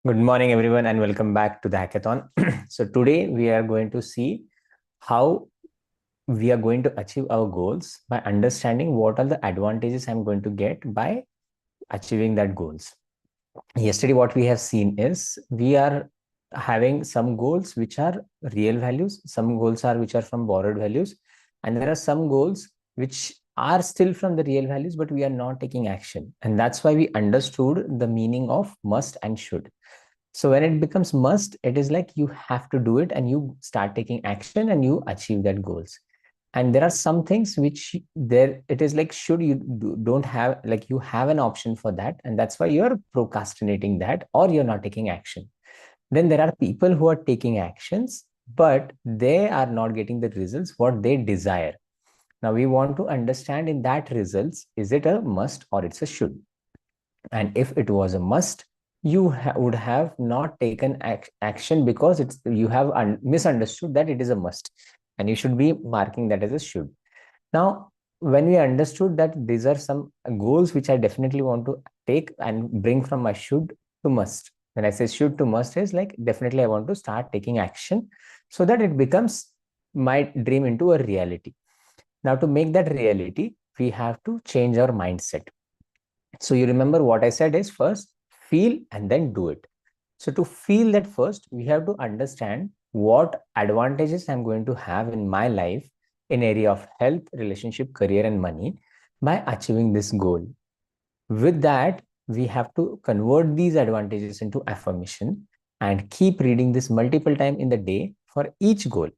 Good morning, everyone, and welcome back to the hackathon. So, today we are going to see how we are going to achieve our goals by understanding what are the advantages I'm going to get by achieving that goals. Yesterday, what we have seen is we are having some goals which are real values, some goals are which are from borrowed values, and there are some goals which are still from the real values, but we are not taking action. And that's why we understood the meaning of must and should. So when it becomes must, it is like you have to do it and you start taking action and you achieve that goals. And there are some things which there it is like should you don't have, like you have an option for that, and that's why you're procrastinating that or you're not taking action. Then there are people who are taking actions, but they are not getting the results what they desire. Now we want to understand in that results, is it a must or it's a should? And if it was a must, you would have not taken action because it's you have misunderstood that it is a must, and you should be marking that as a should. Now when we understood that these are some goals which I definitely want to take and bring from my should to must, when I say should to must is like definitely I want to start taking action so that it becomes my dream into a reality. Now to make that reality, we have to change our mindset. So you remember what I said is first feel and then do it. So to feel that first, we have to understand what advantages I'm going to have in my life in area of health, relationship, career, and money by achieving this goal. With that, we have to convert these advantages into affirmation and keep reading this multiple times in the day for each goal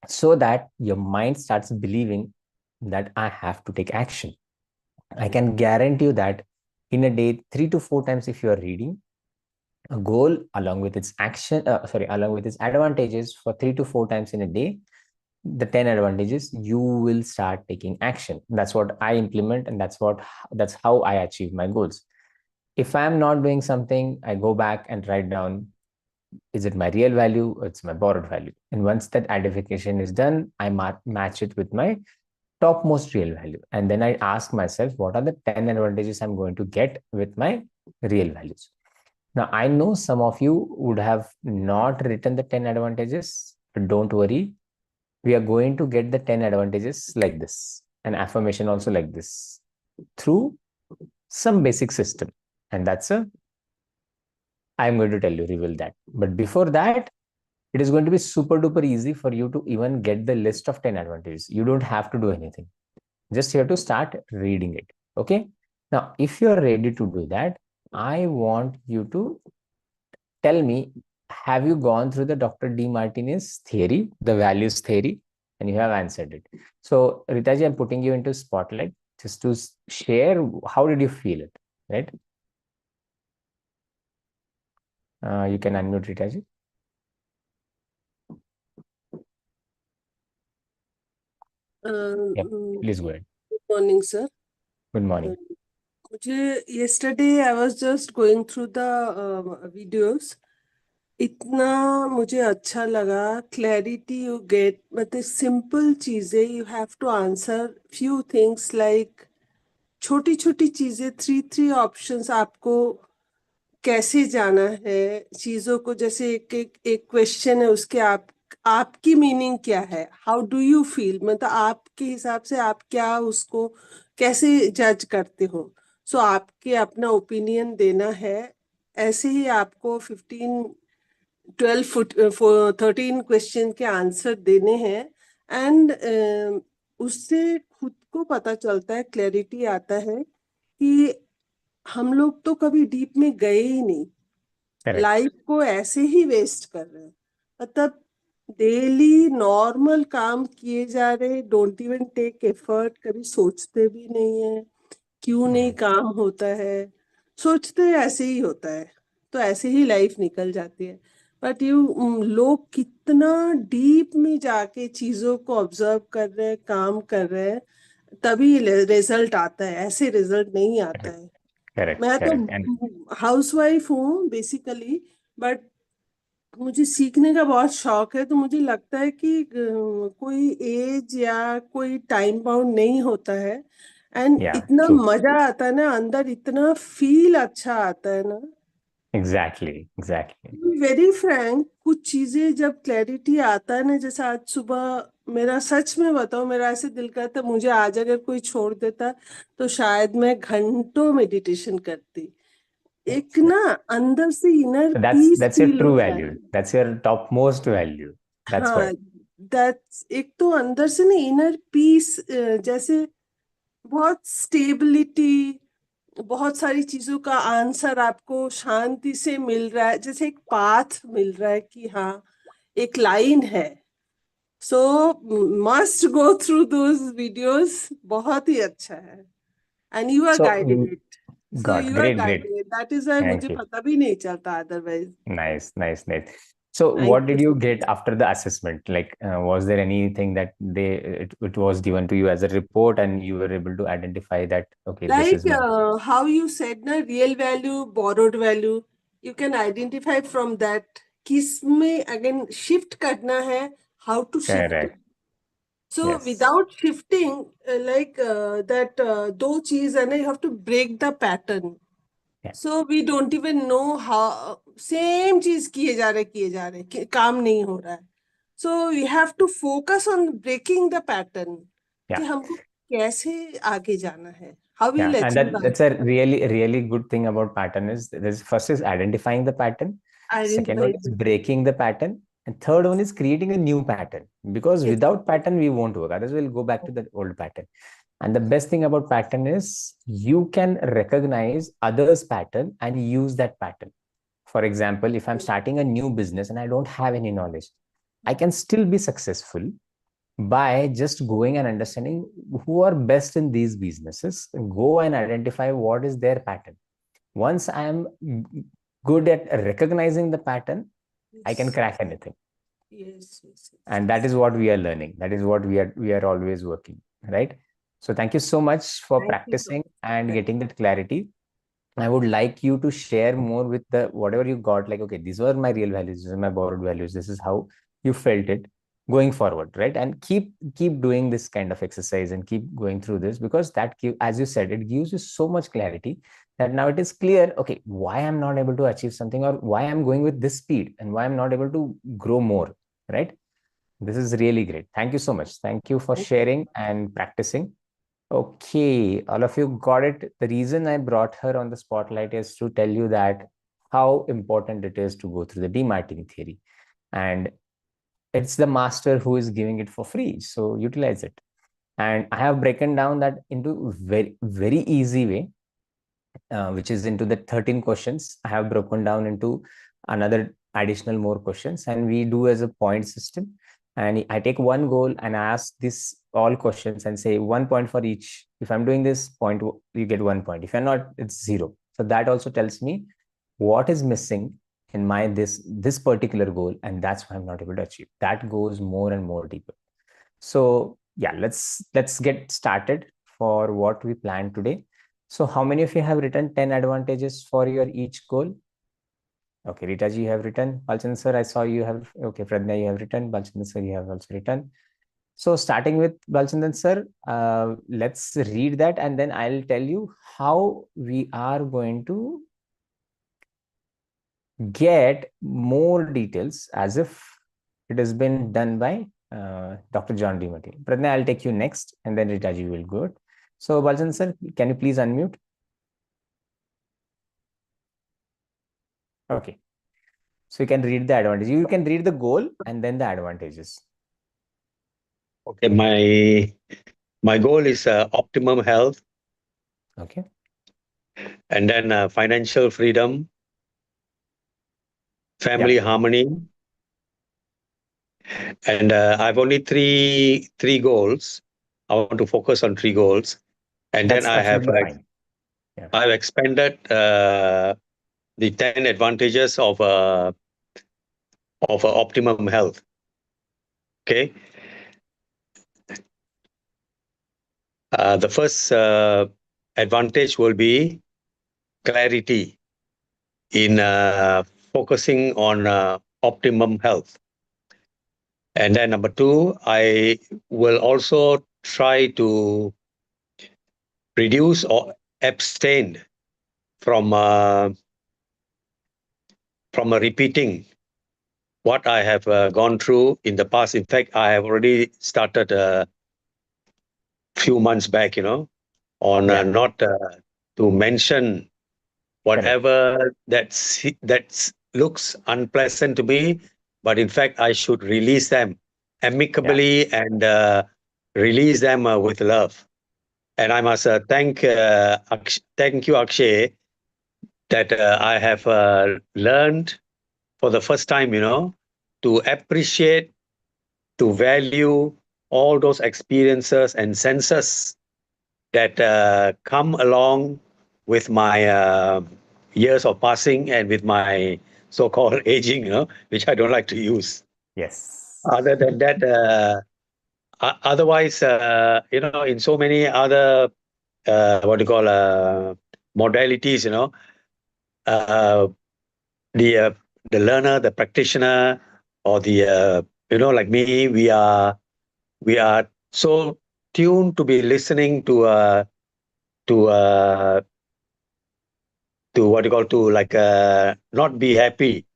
so that your mind starts believing that I have to take action. I can guarantee you that in a day, 3 to 4 times, if you are reading a goal along with its along with its advantages for 3 to 4 times in a day, the 10 advantages, you will start taking action. That's what I implement, and that's how I achieve my goals. If I'm not doing something, I go back and write down, is it my real value or it's my borrowed value? And once that identification is done, I match it with my topmost real value. And then I ask myself, what are the 10 advantages I'm going to get with my real values? Now, I know some of you would have not written the 10 advantages, but don't worry. We are going to get the 10 advantages like this, an affirmation also like this, through some basic system. And I'm going to tell you, reveal that. But before that, it is going to be super duper easy for you to even get the list of 10 advantages. You don't have to do anything. Just here to start reading it. Okay. Now, if you're ready to do that, I want you to tell me, have you gone through the Dr. D. Martinez theory, the values theory, and you have answered it? So, Ritaji, I'm putting you into spotlight just to share how did you feel it, right? You can unmute Ritaji. Yep, please go ahead. Good morning, sir. Good morning. Yesterday I was just going through the videos. इतना मुझे अच्छा लगा. Clarity you get, मतलब simple चीजें you have to answer few things like छोटी छोटी चीजें, three options आपको कैसे जाना है चीजों को. जैसे एक क्वेश्चन है, उसके आपकी मीनिंग क्या है, हाउ डू यू फील, मतलब आपके हिसाब से आप क्या उसको कैसे जज करते हो. सो आपके अपना ओपिनियन देना है. ऐसे ही आपको 13 क्वेश्चन के आंसर देने हैं. एंड उससे खुद को पता चलता है, क्लैरिटी आता है कि हम लोग तो कभी डीप में गए ही नहीं, लाइफ को ऐसे ही वेस्ट कर रहे हैं. मतलब डेली नॉर्मल काम किए जा रहे, डोंट इवन टेक एफर्ट, कभी सोचते भी नहीं है क्यों नहीं काम होता है, सोचते ऐसे ही होता है, तो ऐसे ही लाइफ निकल जाती है. बट लोग कितना डीप में जाके चीजों को ऑब्जर्व कर रहे हैं, काम कर रहे हैं, तभी रिजल्ट आता है. ऐसे रिजल्ट नहीं आता है. मैं तो हाउसवाइफ हूँ बेसिकली, बट मुझे सीखने का बहुत शौक है. तो मुझे लगता है कि कोई एज या कोई टाइम बाउंड नहीं होता है. एंड Yeah, इतना true. मजा आता है ना अंदर, इतना फील अच्छा आता है ना. Exactly. वेरी फ्रैंक, कुछ चीजें जब क्लैरिटी आता है ना, जैसे आज सुबह मेरा, सच में बताओ, मेरा ऐसे दिल करता, मुझे आज अगर कोई छोड़ देता तो शायद मैं घंटों मेडिटेशन करती। एक Yes. ना अंदर से inner So peace that's your feel true होता है। value. That's your topmost value. That's हाँ, what. दैट्स, एक तो अंदर से ना इनर पीस, जैसे बहुत स्टेबिलिटी, बहुत सारी चीजों का आंसर आपको शांति से मिल रहा है, जैसे एक पाथ मिल रहा है कि हाँ, एक लाइन है। So must go through those videos, बहुत ही अच्छा है। And you are So guiding it, so God, you are great. Guiding it, that is why Thank मुझे you. पता भी नहीं चलता otherwise. Nice. So, thank what you did so you get much. after the assessment? Like, was there anything that it was given to you as a report, and you were able to identify that okay, this Like is my how you said na, real value, borrowed value, you can identify from that किसमें again shift करना है, how to shift it. correct? So Yes, without shifting, like that, दो चीज है ना, you have to break the pattern. yeah, So we don't even know how same चीज किए जा रहे काम नहीं हो रहा है. So we have to focus on breaking the pattern, कि yeah. हमको कैसे आगे जाना है, how we'll Yeah, and achieve our that's a goal. really good thing about pattern is this first is identifying the pattern, second one Identify is the breaking the pattern, and third one is creating a new pattern. Because yes, without pattern, we won't work. Otherwise, we'll go back to the old pattern. And the best thing about pattern is you can recognize others' pattern and use that pattern. For example, if I'm starting a new business and I don't have any knowledge, I can still be successful by just going and understanding who are best in these businesses, go and identify what is their pattern. Once I am good at recognizing the pattern, I can yes, crack anything. And that yes. is what we are learning. That is what we are always working, right? So thank you so much for Thank you so practicing much. and Thank getting that clarity. I would like you to share more with the whatever you got. Like, okay, these were my real values, these are my borrowed values. This is how you felt it going forward, right? And keep doing this kind of exercise and keep going through this because as you said, it gives you so much clarity that now it is clear. Okay, why I'm not able to achieve something, or why I'm going with this speed, and why I'm not able to grow more, right? This is really great. Thank you so much. Thank you for you. sharing and practicing. Okay, all of you got it. The reason I brought her on the spotlight is to tell you that how important it is to go through the demarketing theory. And it's the master who is giving it for free. So utilize it. And I have broken down that into very easy way, which is into the 13 questions. I have broken down into another additional more questions, and we do as a point system. And I take one goal and I ask this all questions and say 1 point for each. If I'm doing this point, you get 1 point. If you're not, it's zero. So that also tells me what is missing in my this particular goal, and that's why I'm not able to achieve. That goes more and more deeper. So yeah, let's get started for what we planned today. So how many of you have written 10 advantages for your each goal? Okay, Rita ji, you have written. Balchandra sir, I saw you have. Okay, Pradnya, you have written. Balchandra sir, you have also written. So starting with Balchandra sir, let's read that and then I'll tell you how we are going to get more details as if it has been done by Dr. John D. Martin. Pradnya, I'll take you next, and then Ritaji will go. So, Balchan sir, can you please unmute? Okay. So you can read the advantage. You can read the goal and then the advantages. Okay, my goal is optimum health, Okay. and then financial freedom, family Yeah, harmony, and I've only three goals. I want to focus on three goals, and then that's absolutely fine. Yeah. I've expanded the 10 advantages of optimum health. Okay, the first advantage will be clarity in focusing on optimum health. And then number two, I will also try to reduce or abstain from from repeating what I have gone through in the past. In fact, I have already started a few months back, on Yeah, not to mention correct. whatever that's looks unpleasant to me, but in fact, I should release them Yeah. amicably and release them with love. And I must thank you, Akshay, that I have learned for the first time, to appreciate, to value all those experiences and senses that come along with my years of passing and with my so-called aging, which I don't like to use. Yes. Other than that, otherwise, in so many other what do you call modalities, uh, the uh, the learner, the practitioner, or the like me, we are so tuned to be listening to uh, to what you call to like not be happy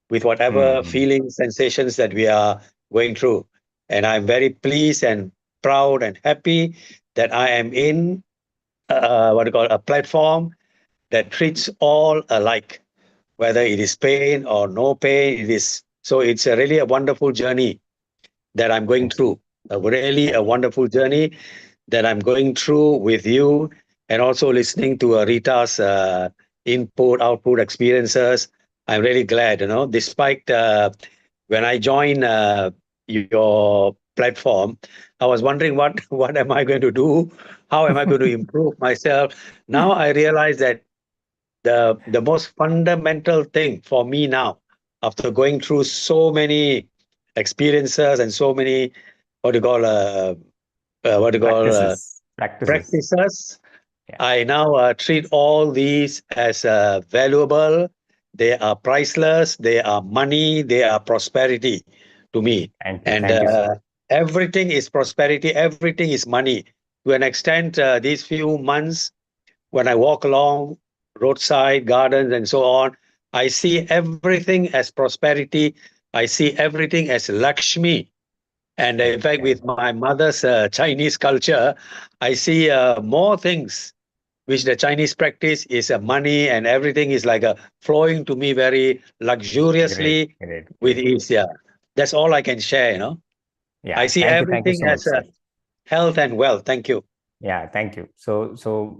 with whatever Hmm. feelings, sensations that we are going through. And I'm very pleased and proud and happy that I am in what you call a platform that treats all alike, whether it is pain or no pain. It is so. It's a really a wonderful journey that I'm going Thank you. through. Really a Thank you. wonderful journey that I'm going through with you, and also listening to Rita's input, output experiences. I'm really glad, despite when I joined your platform, I was wondering what am I going to do? How am I going to improve myself? Now I realize that the most fundamental thing for me now, after going through so many experiences and so many what do you call what do you call Practices. Practices. practices, Yeah. I now treat all these as valuable. They are priceless. They are money. They are prosperity to me. Thank you. And Thank you, sir. everything is prosperity. Everything is money. To an extent, these few months, when I walk along roadside gardens and so on, I see everything as prosperity. I see everything as Lakshmi. And in Thank you. fact, Thank with my mother's Chinese culture, I see more things which the Chinese practice is money and everything is like flowing to me very you. Great. luxuriously Great. with Great. ease. Yeah, that's all I can share. I Yeah. see Thank you. Thank you everything so much, as sir. health and wealth. Thank you. Yeah, thank you. So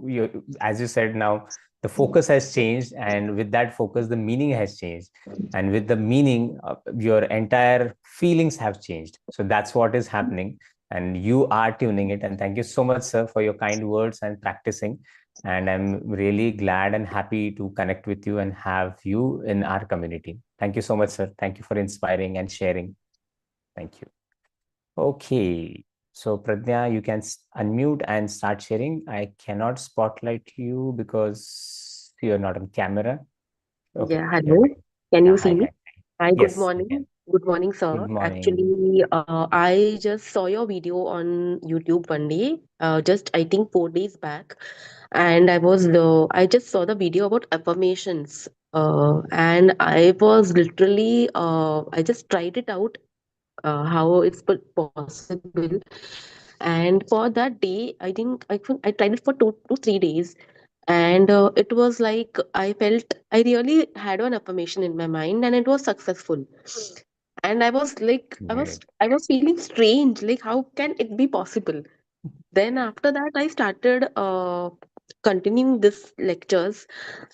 you, as you said, now the focus has changed, and with that focus, the meaning has changed, and with the meaning, your entire feelings have changed. So that's what is happening, and you are tuning it. And thank you so much, sir, for your kind words and practicing. And I'm really glad and happy to connect with you and have you in our community. Thank you so much, sir. Thank you for inspiring and sharing. Thank you. Okay. So Pradnya, you can unmute and start sharing. I cannot spotlight you because you're not on camera. Okay, Yeah, you're hello. good. Can Yeah, you hi, see me? hi. Hi, good Yes, we morning. can. Good morning, Good sir. morning. Actually, I just saw your video on YouTube one day, just I think 4 days back, and I just saw the video about affirmations, and I was literally, I just tried it out, how it's possible, and for that day, I tried it for 2 to 3 days, and it was like I really had one affirmation in my mind and it was successful, and Great. I was feeling strange, like how can it be possible. Then after that I started continuing this lectures,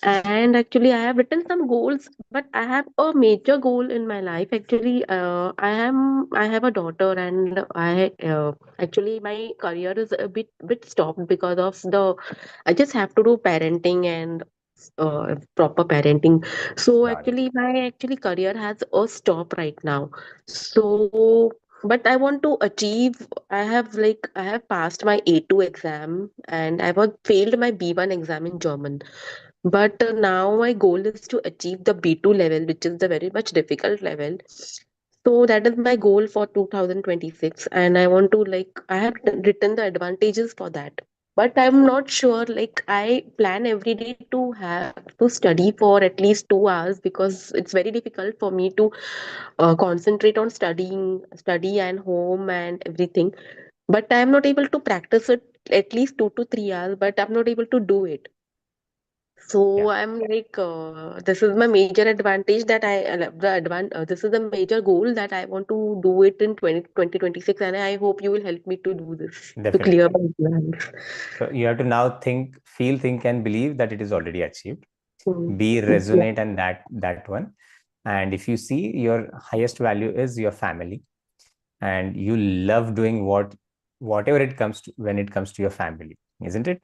and actually I have written some goals, but I have a major goal in my life. Actually, I have a daughter, and I actually my career is a bit stopped because of the I just have to do parenting and proper parenting. So Got it. actually my actually career has a stop right now. So but I want to achieve. I have passed my A2 exam, and I was failed my B1 exam in German. But now my goal is to achieve the B2 level, which is the very much difficult level. So that is my goal for 2026, and I want to, like, I have written the advantages for that. but I'm not sure. Like, I plan every day to have to study for at least 2 hours, because it's very difficult for me to concentrate on study and home and everything. But I'm not able to practice it at least 2 to 3 hours, but I'm not able to do it. So Yeah, I'm like, this is my major advantage that this is the major goal that I want to do it in 2026, and I hope you will help me to do this, to clear definitely. my exams. So you have to now think and believe that it is already achieved. Mm. Be Yeah. resonate and that one. And if you see, your highest value is your family, and you love doing whatever it comes to when it comes to your family, isn't it?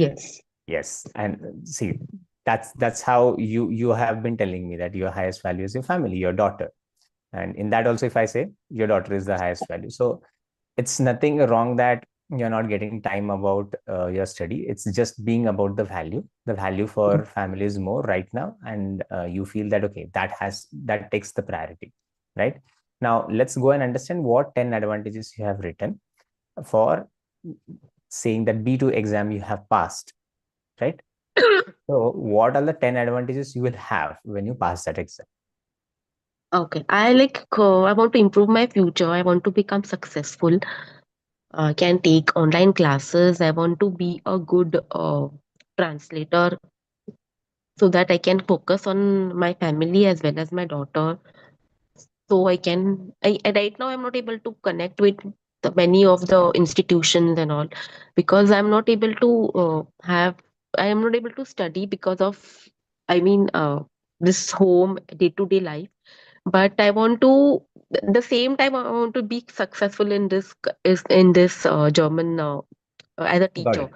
Yes. Yes. And see, that's how you have been telling me that your highest value is your family, your daughter. And in that also, if I say your daughter is the highest value, so it's nothing wrong that you're not getting time about your study. It's just being about the value for family is more right now, and you feel that okay, that takes the priority, right? Now let's go and understand what 10 advantages you have written for saying that B2 exam you have passed, right? So what are the 10 advantages you will have when you pass that exam? Okay. I want to improve my future. I want to become successful. I can take online classes. I want to be a good translator, so that I can focus on my family as well as my daughter. So right now I'm not able to connect with many of the institutions and all, because I'm not able to have I am not able to study because of, I mean, this home day to day life. But I want to, the same time, I want to be successful in this German, as a Got teacher. it.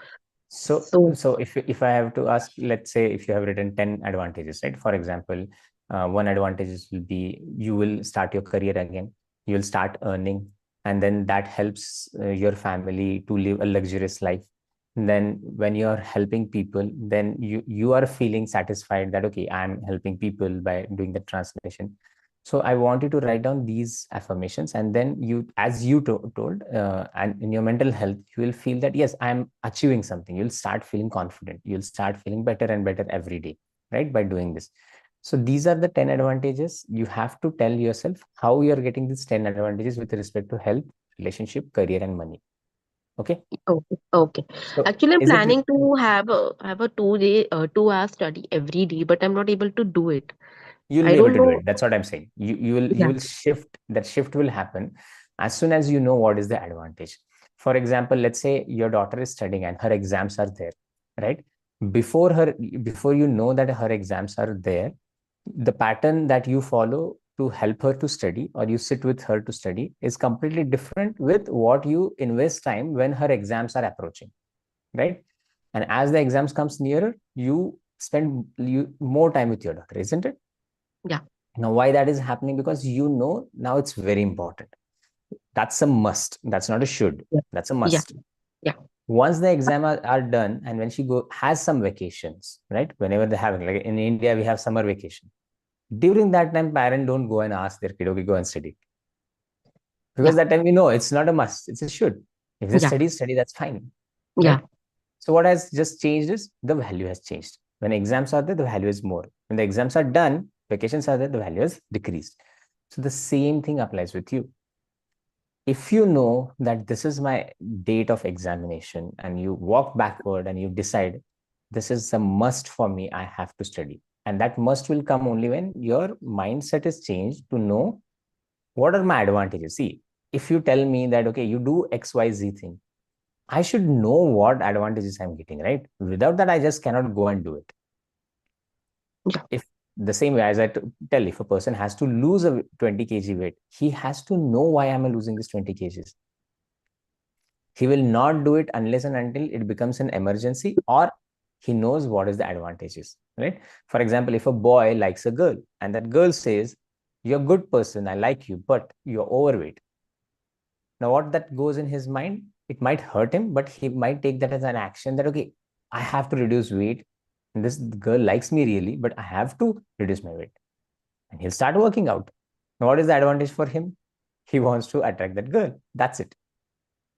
So, So if I have to ask, let's say if you have written 10 advantages, right? For example, one advantages will be you will start your career again, you will start earning, and then that helps your family to live a luxurious life. Then when you are helping people, then you are feeling satisfied that okay, I'm helping people by doing the translation. So I want you to write down these affirmations, and then you, as you told, and in your mental health, you will feel that yes, I'm achieving something. You'll start feeling confident. You'll start feeling better and better every day, right? By doing this. So these are the 10 advantages. You have to tell yourself how you're getting these 10 advantages with respect to health, relationship, career, and money. Okay. okay, okay. So Actually, I'm is it, planning to have a 2 hour study every day, but I'm not able to do it. you'll I be able don't to do know. it. That's what I'm saying. You Yeah, will shift. That shift will happen as soon as you know what is the advantage. For example, let's say your daughter is studying and her exams are there, right? Before you know that her exams are there, the pattern that you follow to help her to study or you sit with her to study is completely different with what you invest time when her exams are approaching, right? And as the exams comes nearer, you spend more time with your daughter, isn't it? yeah, Now, why that is happening? Because you know now it's very important. That's a must. That's not a should. yeah, That's a yeah, must. yeah, Once the exam are done, and when she go has some vacations, right? Whenever they have, like in India, we have summer vacation. During that time, parents don't go and ask their kid, okay, go and study. Because yeah, that time we know it's not a must, it's a should. If they yeah, study, that's fine, yeah, right? So what has just changed is the value has changed. When exams are there, the value is more. When the exams are done, vacations are there, the value has decreased. So the same thing applies with you. If you know that this is my date of examination and you walk backward and you decide this is a must for me, I have to study. And that must will come only when your mindset is changed to know what are my advantages. See, if you tell me that, okay, you do XYZ thing, I should know what advantages I'm getting, right? Without that, I just cannot go and do it. yeah, If the same way as tell, if a person has to lose a 20 kg weight, he has to know why am I losing this 20 kgs. He will not do it unless and until it becomes an emergency or he knows what is the advantages, right? For example, if a boy likes a girl and that girl says, you're a good person, I like you, but you're overweight. Now, what that goes in his mind, it might hurt him, but he might take that as an action that, okay, I have to reduce weight. And this girl likes me really, but I have to reduce my weight. And he'll start working out. Now, what is the advantage for him? He wants to attract that girl. That's it.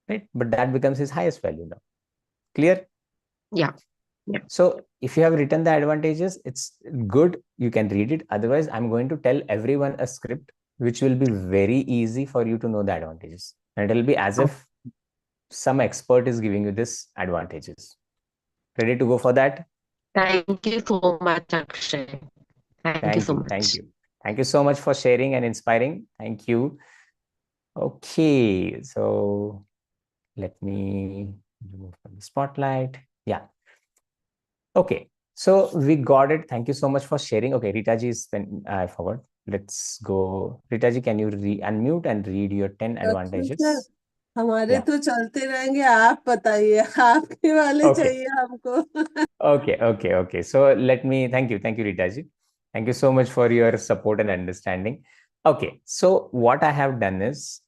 Right. But that becomes his highest value now. Clear? Yeah. Yeah. So if you have written the advantages, it's good. You can read it. Otherwise, I'm going to tell everyone a script which will be very easy for you to know the advantages. And it'll be as if some expert is giving you this advantages. Ready to go for that? Thank you so much, Akshay. Thank you Thank so you. Thank much. you. Thank you so much for sharing and inspiring. Thank you. Okay. So let me remove from the spotlight. Yeah. Okay. So we got it. Thank you so much for sharing. Okay. Ritaji is, I forgot. Let's go. Ritaji, can you unmute and read your 10 sir advantages? हमारे Yeah. तो चलते रहेंगे, आप बताइए, आपके वाले Okay. चाहिए हमको. Okay. So thank you, Ritaji. Thank you so much for your support and understanding. Okay, so what I have done is,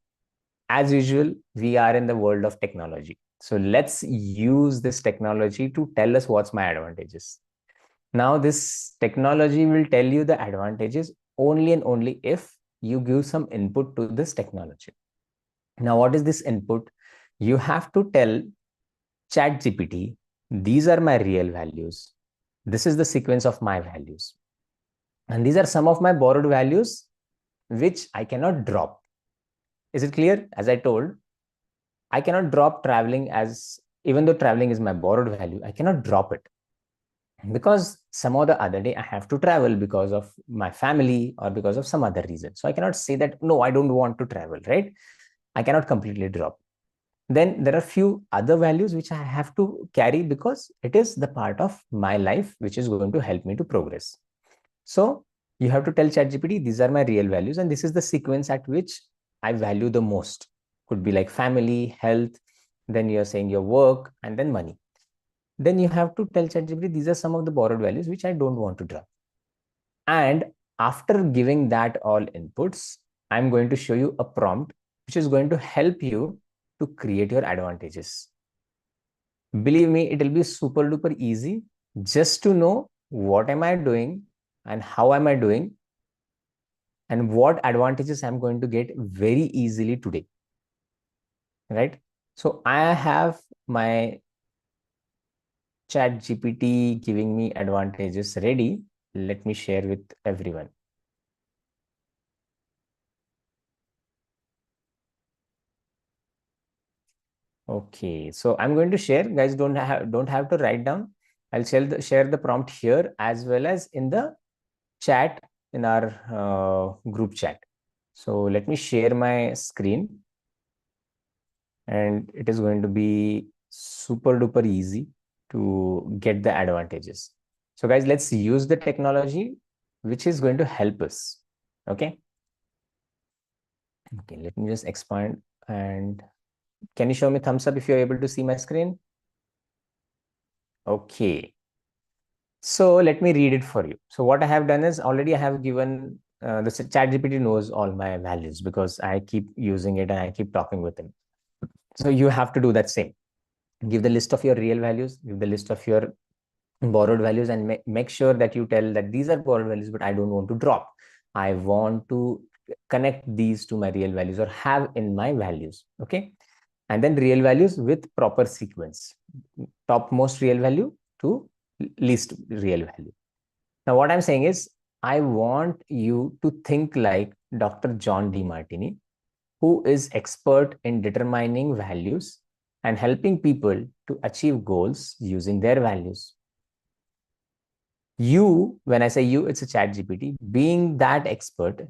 as usual, we are in the world of technology. So let's use this technology to tell us what's my advantages. Now, this technology will tell you the advantages only and only if you give some input to this technology. Now, what is this input? You have to tell ChatGPT, these are my real values. This is the sequence of my values. And these are some of my borrowed values, which I cannot drop. Is it clear? As I told, I cannot drop traveling, as even though traveling is my borrowed value, I cannot drop it because some other day I have to travel because of my family or because of some other reason. So I cannot say that, no, I don't want to travel, right? I cannot completely drop. Then there are few other values which I have to carry because it is the part of my life which is going to help me to progress. So you have to tell ChatGPT, these are my real values, and this is the sequence at which I value the most. Could be like family, health, then you're saying your work, and then money. Then you have to tell ChatGPT, these are some of the borrowed values which I don't want to drop. And after giving that all inputs, I'm going to show you a prompt which is going to help you to create your advantages. Believe me, it will be super duper easy just to know what am I doing and how am I doing and what advantages I'm going to get very easily today. Right? So I have my ChatGPT giving me advantages ready. Let me share with everyone. Okay, so I'm going to share. Guys, don't have to write down. I'll share the prompt here as well as in the chat in our group chat. So let me share my screen, and it is going to be super duper easy to get the advantages. So guys, let's use the technology which is going to help us. Okay. Okay, let me just expand, and can you show me thumbs up if you're able to see my screen? Okay. So let me read it for you. So what I have done is already I have given the ChatGPT knows all my values because I keep using it and I keep talking with him. So you have to do that same. Give the list of your real values, give the list of your borrowed values, and make sure that you tell that these are borrowed values, but I don't want to drop. I want to connect these to my real values or have in my values. Okay. And then real values with proper sequence. Topmost real value to least real value. Now, what I'm saying is, I want you to think like Dr. John DeMartini, who is expert in determining values and helping people to achieve goals using their values. You, when I say you, it's a chat GPT, being that expert,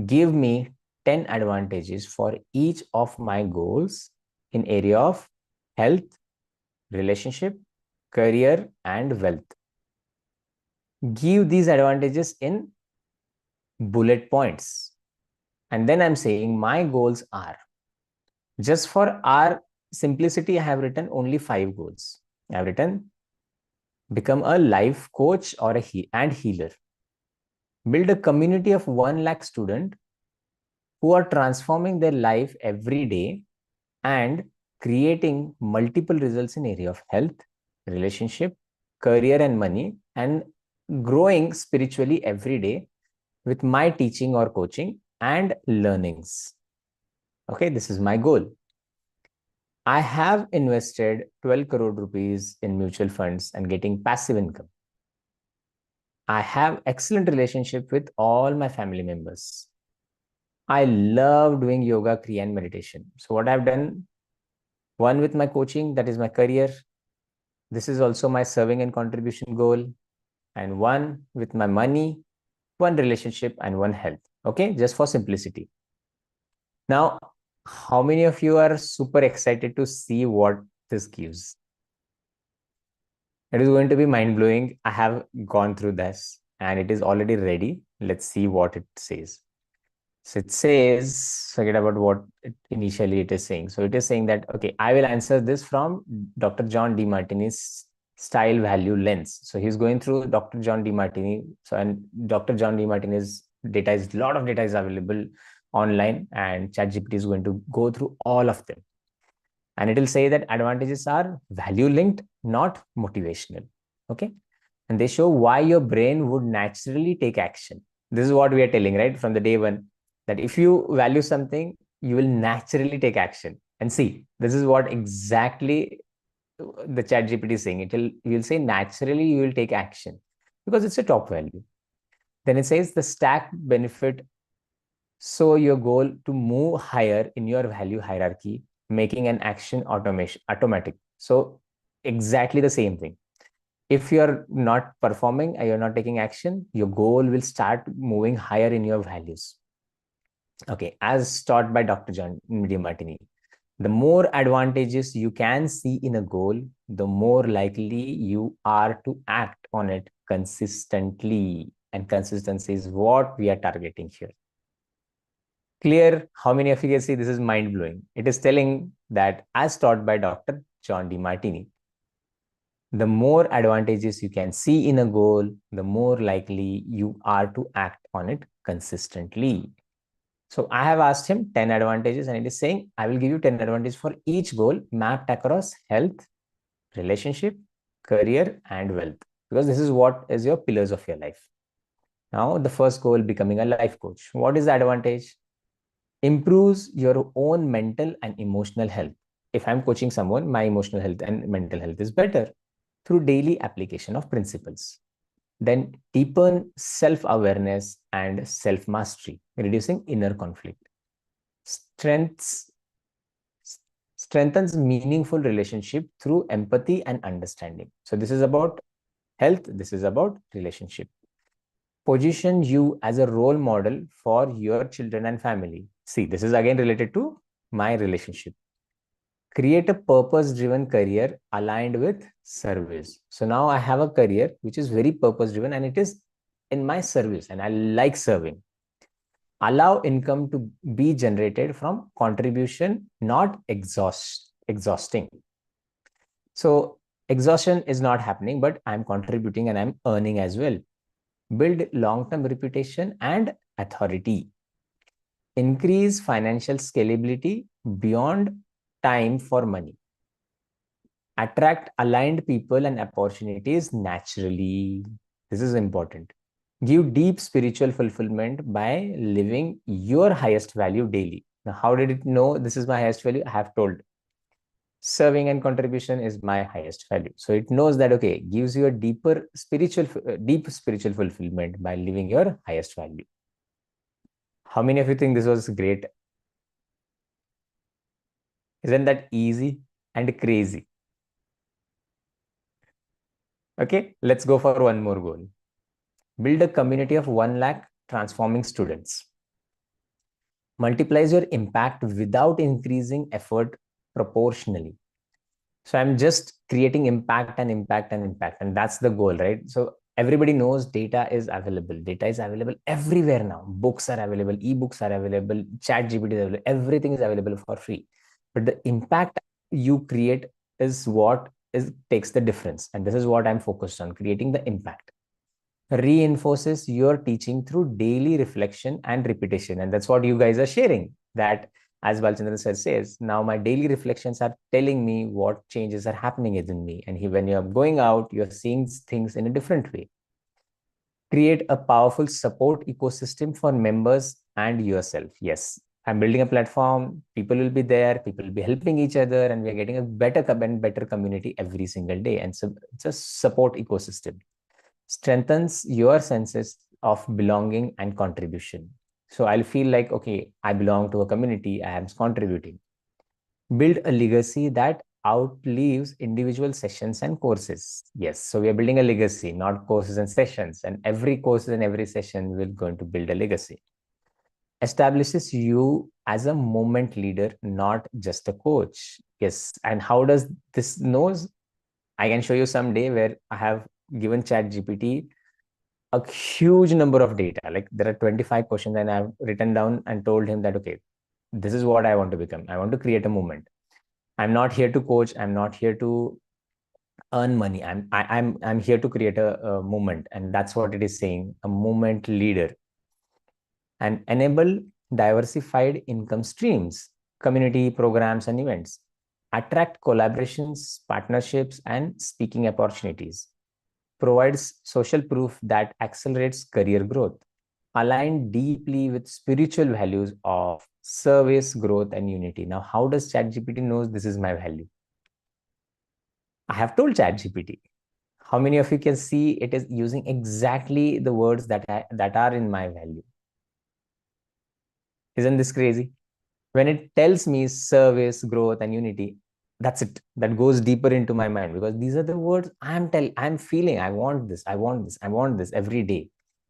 give me 10 advantages for each of my goals in area of health, relationship, career, and wealth. Give these advantages in bullet points. And then I'm saying my goals are, just for our simplicity, I have written only 5 goals. I've written become a life coach or and healer. Build a community of 1 lakh students who are transforming their life every day and creating multiple results in area of health, relationship, career, and money, and growing spiritually every day with my teaching or coaching and learnings. Okay, this is my goal. I have invested 12 crore rupees in mutual funds and getting passive income. I have excellent relationship with all my family members. I love doing yoga, kriya, and meditation. So what I've done, one with my coaching, that is my career. This is also my serving and contribution goal. And one with my money, one relationship, and one health. Okay, just for simplicity. Now, how many of you are super excited to see what this gives? It is going to be mind blowing. I have gone through this and it is already ready. Let's see what it says. So it says, forget about what initially it is saying. So it is saying that, okay, I will answer this from Dr. John DeMartini's style value lens. So he's going through Dr. John DeMartini. So, and Dr. John DeMartini's data is, a lot of data is available online, and ChatGPT is going to go through all of them. And it will say that advantages are value linked, not motivational. Okay. And they show why your brain would naturally take action. This is what we are telling, right? From the day one, that if you value something, you will naturally take action. And see, this is what exactly the chat GPT is saying. You'll say naturally you will take action because it's a top value. Then it says the stack benefit. So your goal to move higher in your value hierarchy, making an action automation automatic. So exactly the same thing. If you're not performing and you're not taking action, your goal will start moving higher in your values. Okay, as taught by Dr. John Martini, the more advantages you can see in a goal, the more likely you are to act on it consistently. And consistency is what we are targeting here. Clear? How many of you can see this is mind blowing? It is telling that, as taught by Dr. John DeMartini, the more advantages you can see in a goal, the more likely you are to act on it consistently. So I have asked him 10 advantages, and it is saying, I will give you 10 advantages for each goal mapped across health, relationship, career, and wealth, because this is what is your pillars of your life. Now, the first goal, becoming a life coach. What is the advantage? Improves your own mental and emotional health. If I'm coaching someone, my emotional health and mental health is better through daily application of principles. Then deepen self-awareness and self-mastery, reducing inner conflict. Strengths, strengthens meaningful relationship through empathy and understanding. So this is about health, this is about relationship. Position you as a role model for your children and family. See, this is again related to my relationship. Create a purpose-driven career aligned with service. So now I have a career which is very purpose-driven and it is in my service and I like serving. Allow income to be generated from contribution, not exhausting. So exhaustion is not happening, but I'm contributing and I'm earning as well. Build long-term reputation and authority. Increase financial scalability beyond time for money. Attract aligned people and opportunities naturally. This is important. Give deep spiritual fulfillment by living your highest value daily. Now, how did it know this is my highest value? I have told. Serving and contribution is my highest value. So it knows that, okay, gives you a deep spiritual fulfillment by living your highest value. How many of you think this was great? Isn't that easy and crazy? Okay, let's go for one more goal. Build a community of 1 lakh transforming students. Multiplies your impact without increasing effort proportionally. So I'm just creating impact and impact and impact. And that's the goal, right? So everybody knows data is available. Data is available everywhere now. Books are available, ebooks are available, chat GPT is available, everything is available for free. But the impact you create is what takes the difference. And this is what I'm focused on, creating the impact. Reinforces your teaching through daily reflection and repetition. And that's what you guys are sharing, that as Balchandran sir says, now my daily reflections are telling me what changes are happening within me. And when you're going out, you're seeing things in a different way. Create a powerful support ecosystem for members and yourself. Yes, I'm building a platform, people will be there, people will be helping each other, and we are getting a better and better community every single day. And so it's a support ecosystem. Strengthens your senses of belonging and contribution. So I'll feel like, okay, I belong to a community, I am contributing. Build a legacy that outlives individual sessions and courses. Yes, so we are building a legacy, not courses and sessions. And every course and every session will going to build a legacy. Establishes you as a moment leader, not just a coach. Yes, and how does this knows? I can show you someday where I have given ChatGPT a huge number of data. Like there are 25 questions, and I've written down and told him that, okay, this is what I want to become. I want to create a movement. I'm not here to coach. I'm not here to earn money. I'm here to create a movement, and that's what it is saying. A movement leader, and enable diversified income streams, community programs and events, attract collaborations, partnerships, and speaking opportunities, provides social proof that accelerates career growth, align deeply with spiritual values of service, growth, and unity. Now, how does ChatGPT knows this is my value? I have told ChatGPT. How many of you can see it is using exactly the words that are in my value? Isn't this crazy? When it tells me service, growth, and unity, that's it. That goes deeper into my mind, because these are the words I'm feeling. I want this, I want this, I want this every day.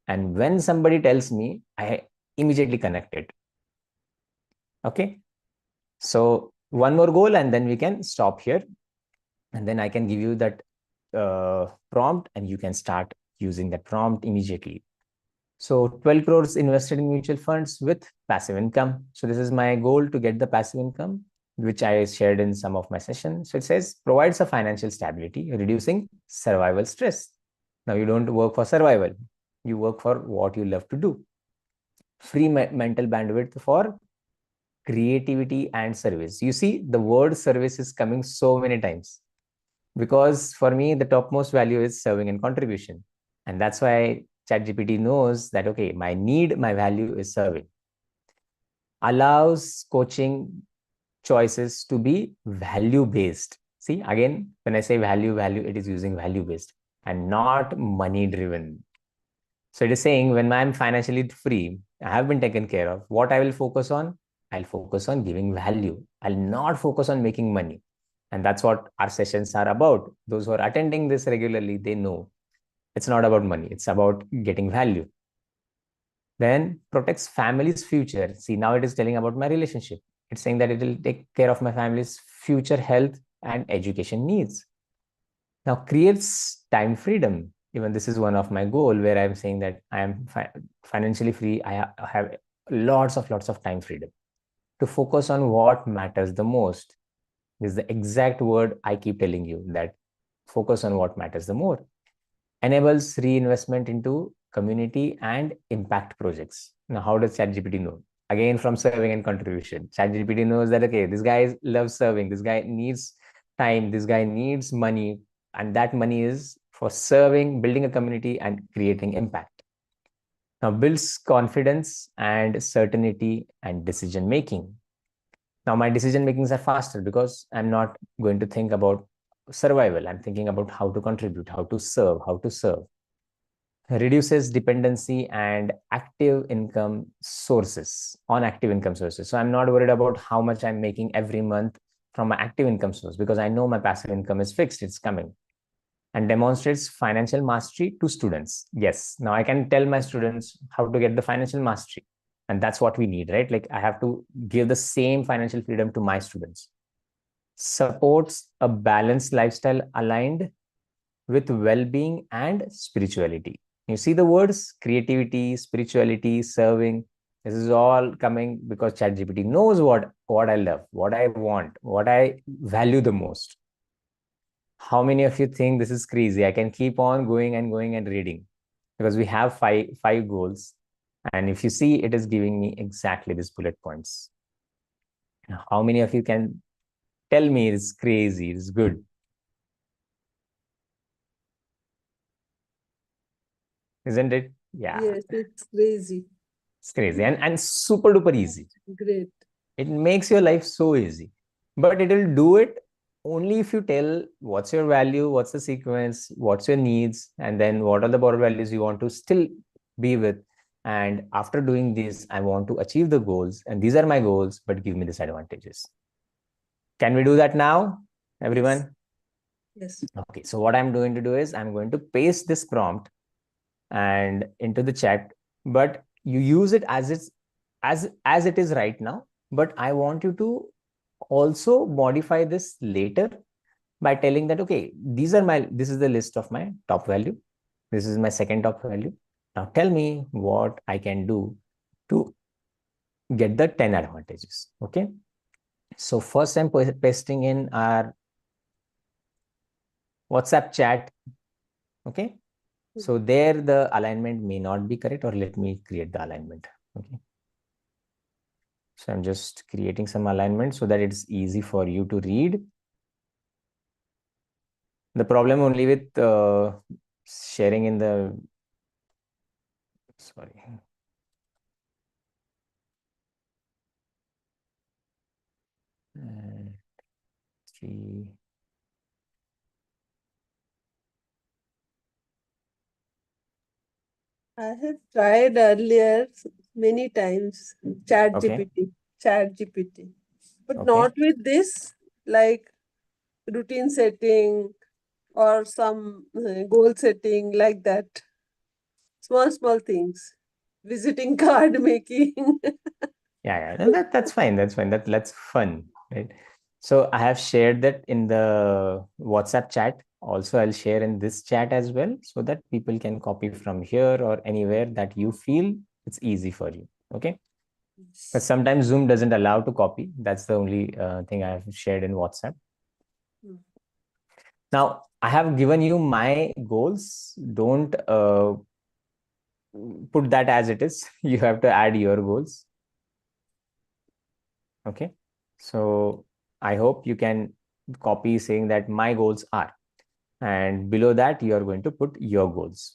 And when somebody tells me, I immediately connect it. Okay. So one more goal, and then we can stop here. And then I can give you that prompt, and you can start using that prompt immediately. So 12 crores invested in mutual funds with passive income. So this is my goal, to get the passive income, which I shared in some of my sessions. So it says provides a financial stability, reducing survival stress. Now you don't work for survival. You work for what you love to do. Free mental bandwidth for creativity and service. You see, the word service is coming so many times, because for me, the topmost value is serving and contribution. And that's why ChatGPT knows that, okay, my need, my value is serving. Allows coaching choices to be value based. See, again, when I say value, it is using value based and not money driven. So it is saying, when I'm financially free, I have been taken care of, what I will focus on? I'll focus on giving value. I'll not focus on making money. And that's what our sessions are about. Those who are attending this regularly, they know it's not about money, it's about getting value. Then protects family's future. See, now it is telling about my relationship. It's saying that it will take care of my family's future health and education needs. Now creates time freedom. Even this is one of my goal, where I'm saying that I am financially free. I have lots of time freedom to focus on what matters the most. This is the exact word I keep telling you, that focus on what matters the more. Enables reinvestment into community and impact projects. Now, how does ChatGPT know? Again, from serving and contribution. ChatGPT knows that, okay, this guy loves serving, this guy needs time, this guy needs money, and that money is for serving, building a community, and creating impact. Now, builds confidence and certainty and decision making. Now, my decision makings are faster because I'm not going to think about survival. I'm thinking about how to contribute, how to serve, how to serve. Reduces dependency and active income sources on active income sources. So I'm not worried about how much I'm making every month from my active income source, because I know my passive income is fixed, it's coming. And demonstrates financial mastery to students. Yes, now I can tell my students how to get the financial mastery. And that's what we need, right? Like I have to give the same financial freedom to my students. Supports a balanced lifestyle aligned with well-being and spirituality. You see the words creativity, spirituality, serving. This is all coming because ChatGPT knows what I love, what I want, what I value the most. How many of you think this is crazy? I can keep on going and reading, because we have five goals. And if you see, it is giving me exactly these bullet points. How many of you can tell me it's crazy, it's good? Isn't it? Yeah. Yes, it's crazy. It's crazy and super duper easy. Great. It makes your life so easy, but it will do it only if you tell what's your value, what's the sequence, what's your needs, and then what are the border values you want to still be with. And after doing this, I want to achieve the goals, and these are my goals, but give me these advantages. Can we do that now, everyone? Yes. Okay, so what I'm going to do is I'm going to paste this prompt and into the chat, but you use it as it is right now. But I want you to also modify this later by telling that, okay, this is the list of my top value. This is my second top value. Now tell me what I can do to get the 10 advantages. Okay. So first I'm pasting in our WhatsApp chat. Okay. So there the alignment may not be correct, or let me create the alignment. Okay. So I'm just creating some alignment so that it's easy for you to read. The problem only with sharing in the, sorry. And 3. I have tried earlier many times chat Okay. GPT, but Okay. not with this, like routine setting or some goal setting like that. Small things. Visiting card making. Yeah. And that's fine. That's fine. That's fun, right? So I have shared that in the WhatsApp chat. Also, I'll share in this chat as well, so that people can copy from here or anywhere that you feel it's easy for you. Okay. But sometimes Zoom doesn't allow to copy. That's the only thing I have shared in WhatsApp. Now, I have given you my goals. Don't put that as it is. You have to add your goals. Okay. So I hope you can copy saying that my goals are, and below that, you are going to put your goals.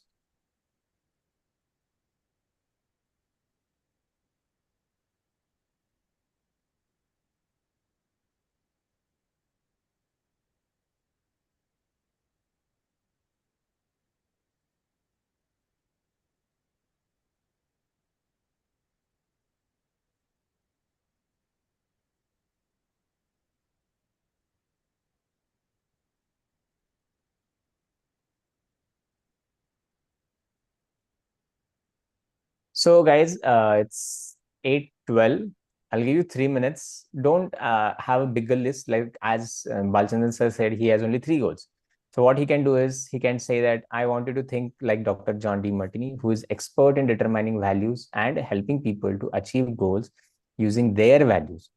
So, guys, it's 8:12. I'll give you 3 minutes. Don't have a bigger list. Like as Balchandran sir said, he has only 3 goals. So what he can do is he can say that I wanted to think like Dr. John D. Martini, who is expert in determining values and helping people to achieve goals using their values.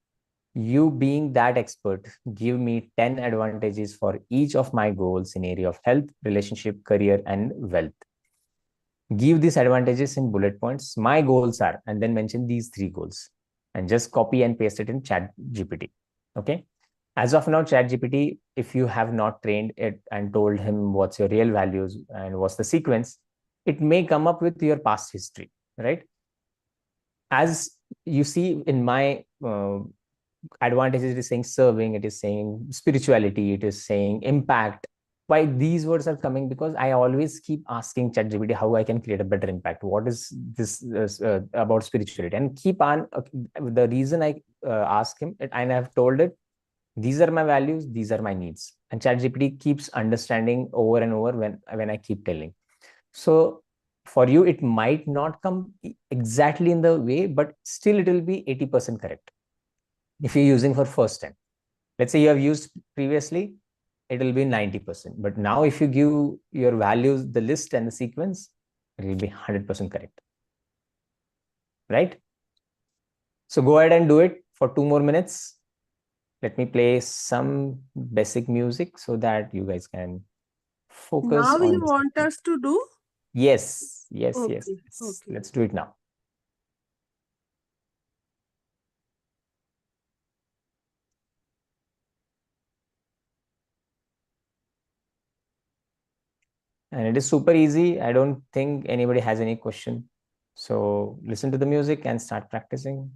You being that expert, give me 10 advantages for each of my goals in area of health, relationship, career, and wealth. Give these advantages in bullet points. My goals are, and then mention these 3 goals, and just copy and paste it in chat GPT. Okay. As of now, chat GPT, if you have not trained it and told him what's your real values and what's the sequence, it may come up with your past history, right? As you see in my advantages, it is saying serving, it is saying spirituality, it is saying impact. Why these words are coming? Because I always keep asking ChatGPT how I can create a better impact. What is this about spirituality? And keep on. The reason I ask him, and I have told it, these are my values, these are my needs, and ChatGPT keeps understanding over and over when I keep telling. So for you, it might not come exactly in the way, but still it will be 80% correct if you're using for first time. Let's say you have used previously, it will be 90%. But now if you give your values, the list and the sequence, it will be 100% correct. Right? So go ahead and do it for 2 more minutes. Let me play some basic music so that you guys can focus Now on you this. want us to do? Yes. Okay. Let's do it now. And it is super easy. I don't think anybody has any question. So listen to the music and start practicing.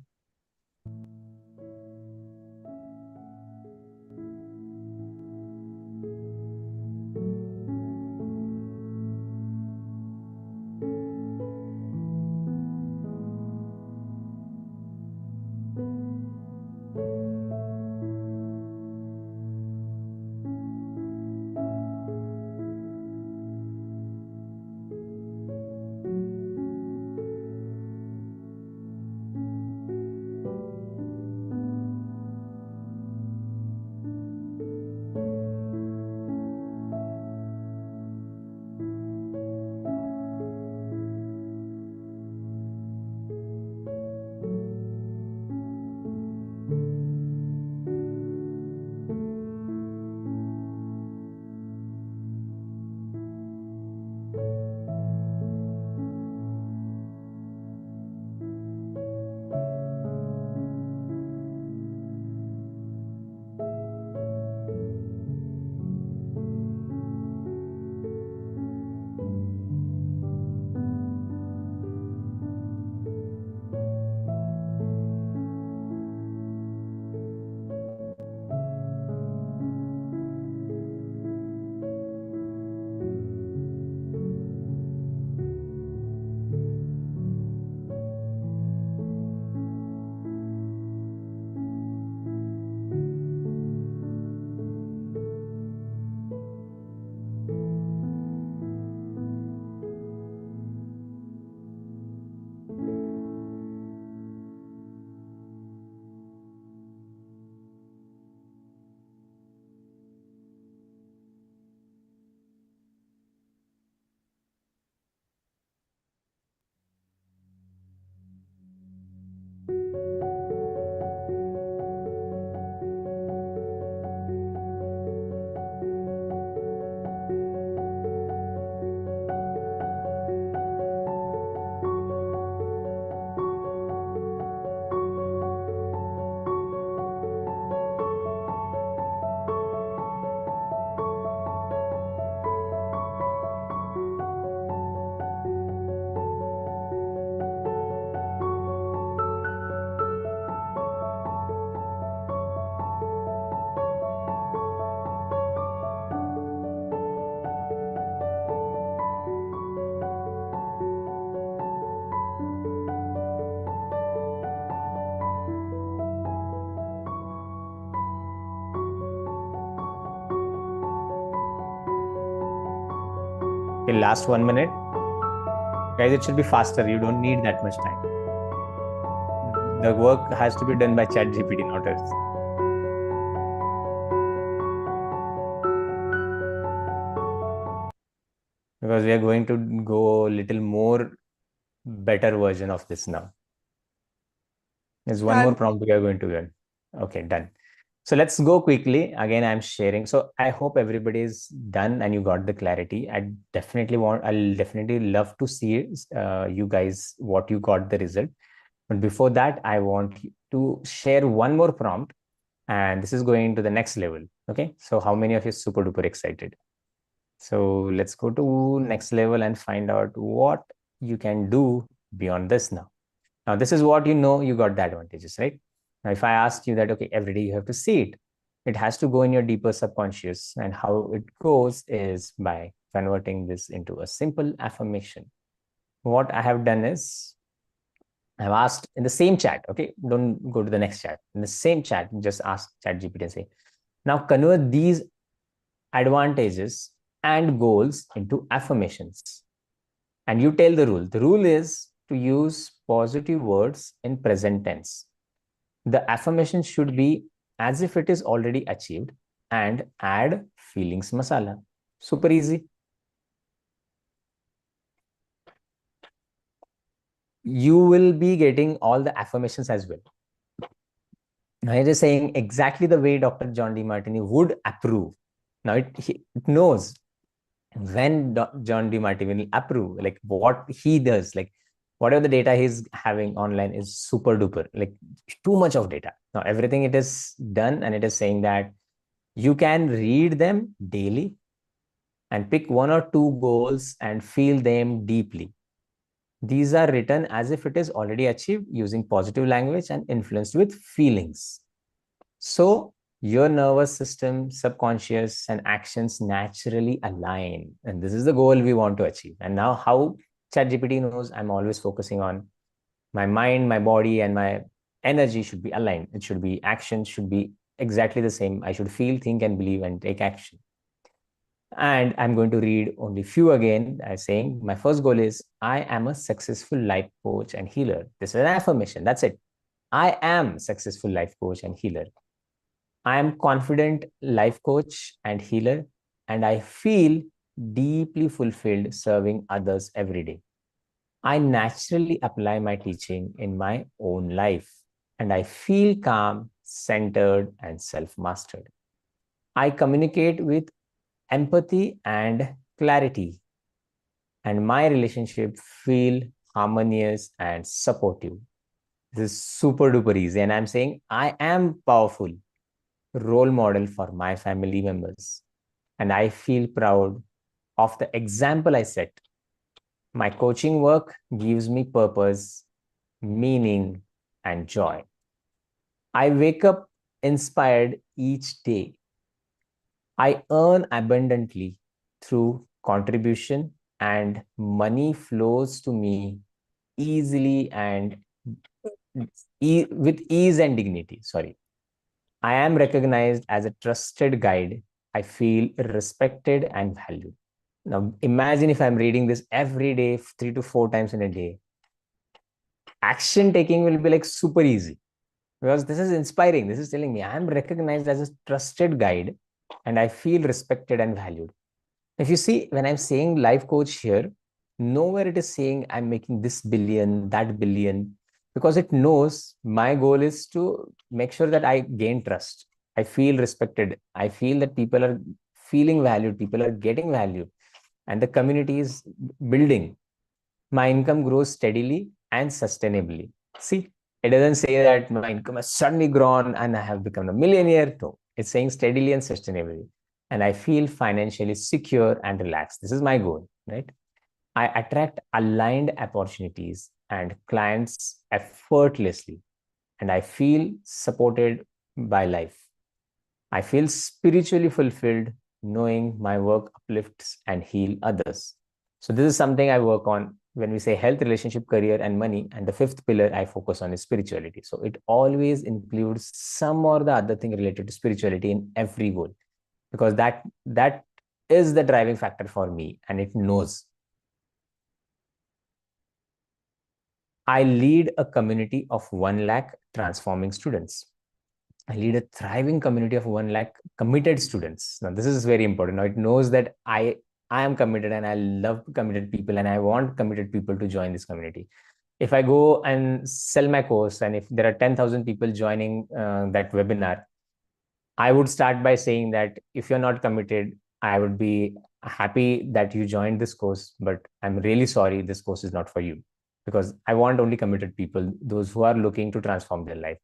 Okay, last 1 minute. Guys, it should be faster. You don't need that much time. The work has to be done by ChatGPT, not us. Because we are going to go a little more better version of this now. There's one more prompt we are going to learn. Okay, done. So let's go quickly. Again, I'm sharing. So I hope everybody is done and you got the clarity. I'll definitely love to see you guys, what you got the result. But before that, I want to share one more prompt, and this is going to the next level. Okay. So how many of you are super duper excited? So let's go to next level and find out what you can do beyond this now. Now, this is what you got the advantages, right? Now, if I asked you that, okay, every day you have to see it, it has to go in your deeper subconscious. And how it goes is by converting this into a simple affirmation. What I have done is I've asked in the same chat, okay, don't go to the next chat. In the same chat, just ask ChatGPT and say, now convert these advantages and goals into affirmations. And you tell the rule. The rule is to use positive words in present tense. The affirmation should be as if it is already achieved and add feelings masala. Super easy. You will be getting all the affirmations as well. Now it is saying exactly the way Dr. John DeMartini would approve. Now it knows when John DeMartini will approve, like what he does, like whatever the data he's having online is super duper, like too much of data. Now everything it is done, and it is saying that you can read them daily and pick one or two goals and feel them deeply. These are written as if it is already achieved using positive language and influenced with feelings. So your nervous system, subconscious, and actions naturally align. And this is the goal we want to achieve. And now, how ChatGPT knows, I'm always focusing on my mind, my body, and my energy should be aligned. It should be, action should be exactly the same. I should feel, think, and believe and take action. And I'm going to read only few again as saying, my first goal is I am a successful life coach and healer. This is an affirmation. That's it. I am successful life coach and healer. I am confident life coach and healer, and I feel deeply fulfilled serving others every day. I naturally apply my teaching in my own life, and I feel calm, centered, and self mastered. I communicate with empathy and clarity, and my relationship feel harmonious and supportive. This is super duper easy, and I'm saying I am powerful role model for my family members, and I feel proud of the example I set. My coaching work gives me purpose, meaning, and joy. I wake up inspired each day. I earn abundantly through contribution, and money flows to me easily and with ease and dignity. Sorry. I am recognized as a trusted guide. I feel respected and valued. Now, imagine if I'm reading this every day, 3 to 4 times in a day. Action taking will be like super easy because this is inspiring. This is telling me I'm recognized as a trusted guide and I feel respected and valued. If you see, when I'm saying life coach here, nowhere it is saying I'm making this billion, that billion, because it knows my goal is to make sure that I gain trust. I feel respected. I feel that people are feeling valued, people are getting value, and the community is building. My income grows steadily and sustainably. See, it doesn't say that my income has suddenly grown and I have become a millionaire. No, it's saying steadily and sustainably. And I feel financially secure and relaxed. This is my goal, right? I attract aligned opportunities and clients effortlessly, and I feel supported by life. I feel spiritually fulfilled knowing my work uplifts and heal others. So this is something I work on when we say health, relationship, career, and money. And the fifth pillar I focus on is spirituality. So it always includes some or the other thing related to spirituality in every goal, because that is the driving factor for me, and it knows. I lead a community of 1 lakh transforming students. I lead a thriving community of 1 lakh committed students. Now, this is very important. Now, it knows that I am committed and I love committed people and I want committed people to join this community. If I go and sell my course and if there are 10,000 people joining that webinar, I would start by saying that if you're not committed, I would be happy that you joined this course, but I'm really sorry this course is not for you, because I want only committed people, those who are looking to transform their life.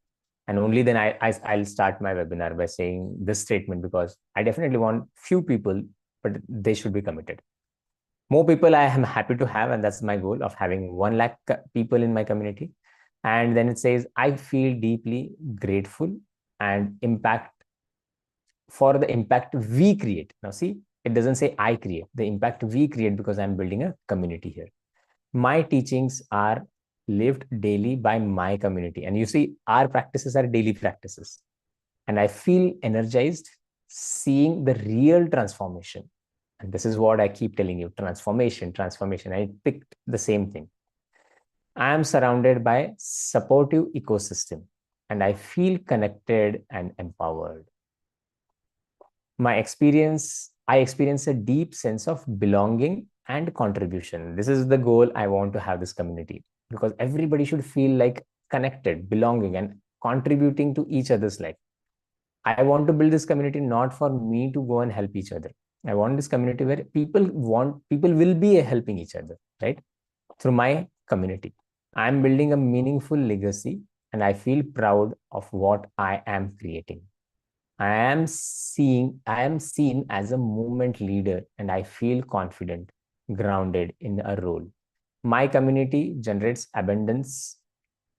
And only then I'll start my webinar by saying this statement, because I definitely want few people, but they should be committed. More people I am happy to have, and that's my goal of having 1 lakh people in my community. And then it says, I feel deeply grateful and impact for the impact we create. Now, see, it doesn't say I create, the impact we create, because I'm building a community here. My teachings are lived daily by my community. And you see, our practices are daily practices. And I feel energized seeing the real transformation. And this is what I keep telling you, transformation, transformation. I picked the same thing. I am surrounded by supportive ecosystem and I feel connected and empowered. I experience a deep sense of belonging and contribution. This is the goal I want to have this community, because everybody should feel like connected, belonging, and contributing to each other's life. I want to build this community not for me to go and help each other. I want this community where people will be helping each other, right? Through my community. I'm building a meaningful legacy and I feel proud of what I am creating. I am seen as a movement leader and I feel confident, grounded in a role. My community generates abundance,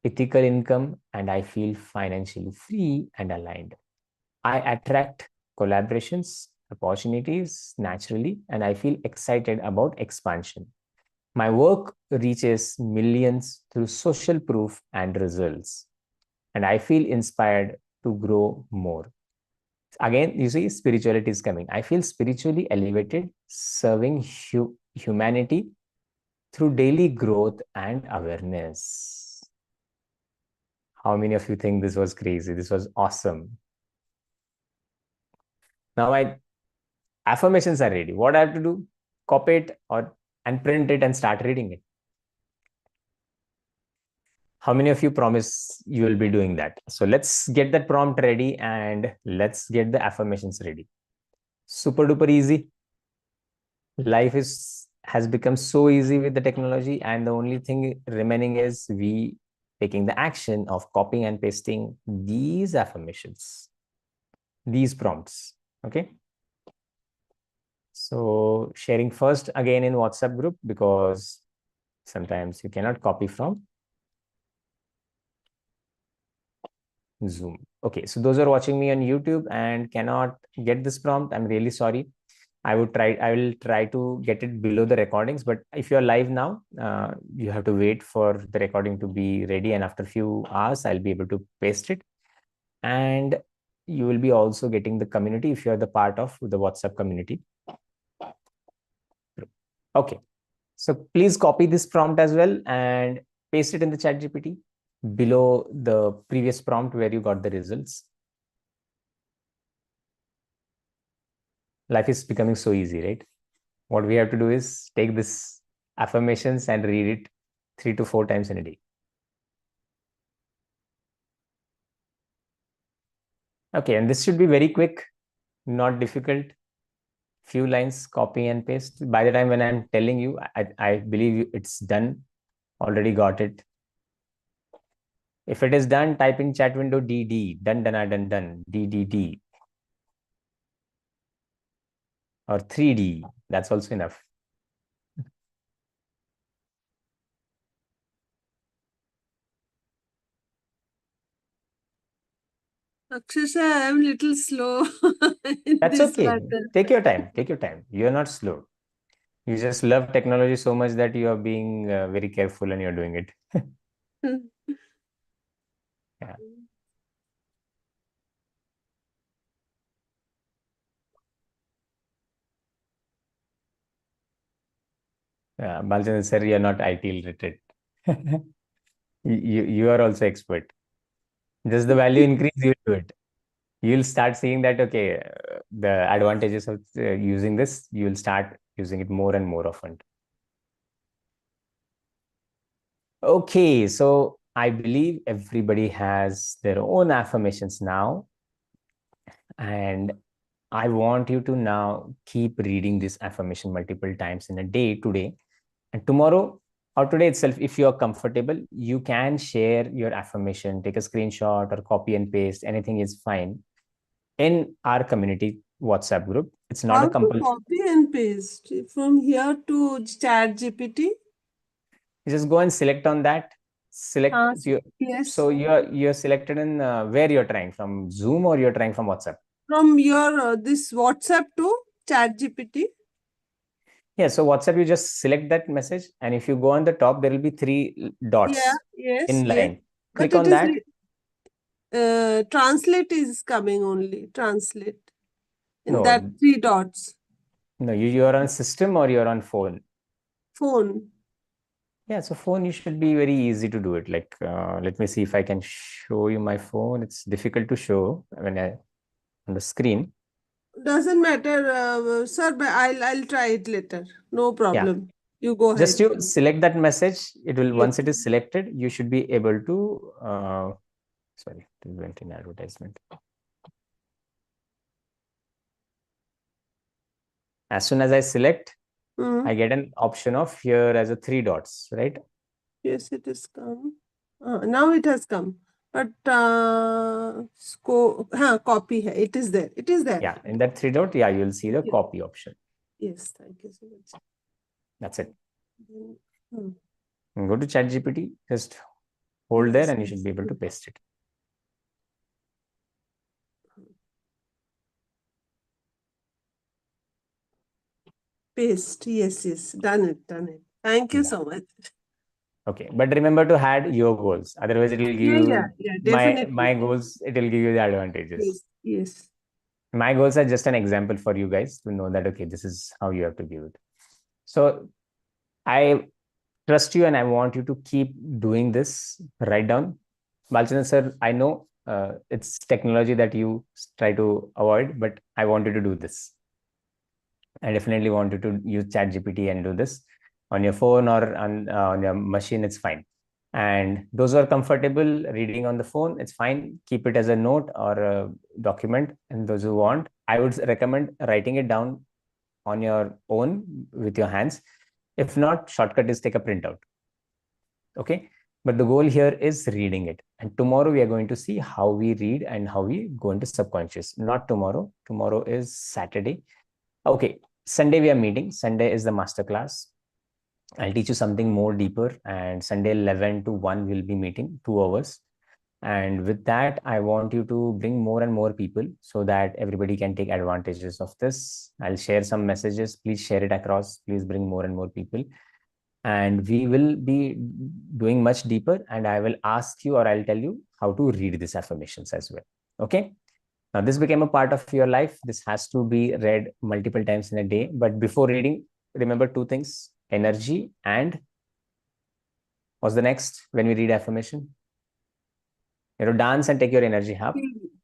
ethical income, and I feel financially free and aligned. I attract collaborations, opportunities naturally, and I feel excited about expansion. My work reaches millions through social proof and results, and I feel inspired to grow more. Again, you see, spirituality is coming. I feel spiritually elevated, serving humanity through daily growth and awareness. How many of you think this was crazy? This was awesome. Now my affirmations are ready. What I have to do? Copy it and print it and start reading it. How many of you promise you will be doing that? So let's get that prompt ready and let's get the affirmations ready. Super duper easy. Life has become so easy with the technology, and the only thing remaining is we taking the action of copying and pasting these affirmations, these prompts. Okay. So sharing first again in WhatsApp group, because sometimes you cannot copy from Zoom. Okay, so those are watching me on YouTube and cannot get this prompt, I'm really sorry. I will try to get it below the recordings, but if you're live now, you have to wait for the recording to be ready, and after a few hours I'll be able to paste it. And you will be also getting the community if you're the part of the WhatsApp community. Okay, so please copy this prompt as well and paste it in the chat GPT below the previous prompt where you got the results. Life is becoming so easy, right? What we have to do is take this affirmations and read it 3 to 4 times in a day. Okay, and this should be very quick, not difficult. Few lines, copy and paste. By the time when I'm telling you, I believe it's done, already got it. If it is done, type in chat window DD, done, DDD. Or 3D, that's also enough. Akshisha, I am little slow in That's this okay. matter. Take your time. Take your time. You're not slow. You just love technology so much that you are being very careful and you're doing it. Yeah. Balchandra sir, you're not IT literate. You are also expert. Just the value increase, you'll do it. You'll start seeing that, okay, the advantages of using this, you'll start using it more and more often. Okay, so I believe everybody has their own affirmations now. And I want you to now keep reading this affirmation multiple times in a day today. And tomorrow or today itself, if you're comfortable, you can share your affirmation, take a screenshot or copy and paste, anything is fine, in our community WhatsApp group. It's not a How to compulsion. copy and paste from here to chat GPT? You just go and select on that. Select yes. So you're selected in where you're trying, from Zoom or you're trying from WhatsApp. From your this WhatsApp to chat GPT. Yeah, so WhatsApp, you just select that message, and if you go on the top, there will be 3 dots in line. Click But on that. Translate is coming only. Translate. In No, that 3 dots. no, you're on system or you're on phone. Phone. Yeah, so phone, you should be very easy to do it. Like, let me see if I can show you my phone. It's difficult to show when on the screen. Doesn't matter, sir, but I'll try it later. No problem. You go Just ahead. you select that message. It will, Yes. once it is selected, you should be able to, sorry, it went in advertisement. As soon as I select, I get an option of here as a 3 dots, right? Yes, it has come. Now it has come. But copy hai. It is there. It is there. Yeah, in that 3 dot, yeah, you'll see the copy option. Yes, thank you so much. That's it. And go to ChatGPT, just hold there Yes, and you should yes. be able to paste it. Paste. Yes, yes. Done it. Thank you Yeah. so much. Okay, but remember to add your goals. Otherwise, it will give you Definitely. my goals. It will give you the advantages. Yes. My goals are just an example for you guys to know that okay, this is how you have to give it. So I trust you and I want you to keep doing this. Write down. Balchandran sir, I know it's technology that you try to avoid, but I want you to do this. I definitely want you to use ChatGPT and do this on your phone or on your machine. It's fine. And those who are comfortable reading on the phone, it's fine. Keep it as a note or a document. And those who want, I would recommend writing it down on your own with your hands. If not, shortcut is take a printout. Okay. But the goal here is reading it. And tomorrow we are going to see how we read and how we go into subconscious. Not tomorrow. Tomorrow is Saturday. Okay. Sunday we are meeting. Sunday is the master class. I'll teach you something more deeper. And Sunday 11 to 1 we'll be meeting 2 hours. And with that, I want you to bring more and more people so that everybody can take advantages of this. I'll share some messages. Please share it across. Please bring more and more people. And we will be doing much deeper. And I will ask you or I'll tell you how to read these affirmations as well. Okay. Now, this became a part of your life. This has to be read multiple times in a day. But before reading, remember two things: energy and what's the next when we read affirmation? Dance and take your energy up.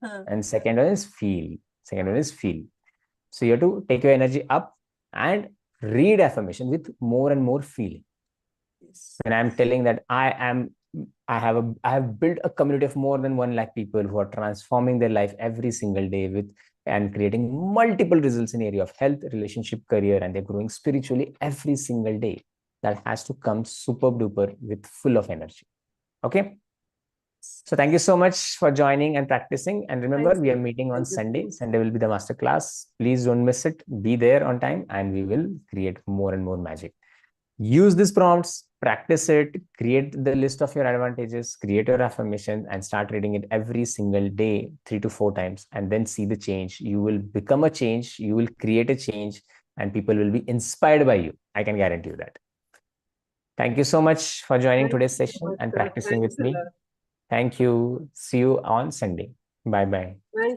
And second one is feel. Second one is feel. So you have to take your energy up and read affirmation with more and more feeling. Yes. When I'm telling that I have built a community of more than 1 lakh people who are transforming their life every single day with and creating multiple results in area of health, relationship, career, and they're growing spiritually every single day. That has to come super duper with full of energy. Okay. So thank you so much for joining and practicing. And remember, we are meeting on Sunday. Sunday will be the master class. Please don't miss it. Be there on time and we will create more and more magic. Use these prompts, practice it, create the list of your advantages, create your affirmation and start reading it every single day, 3 to 4 times, and then see the change. You will become a change. You will create a change and people will be inspired by you. I can guarantee you that. Thank you so much for joining today's session and practicing with me. Thank you. See you on Sunday. Bye-bye.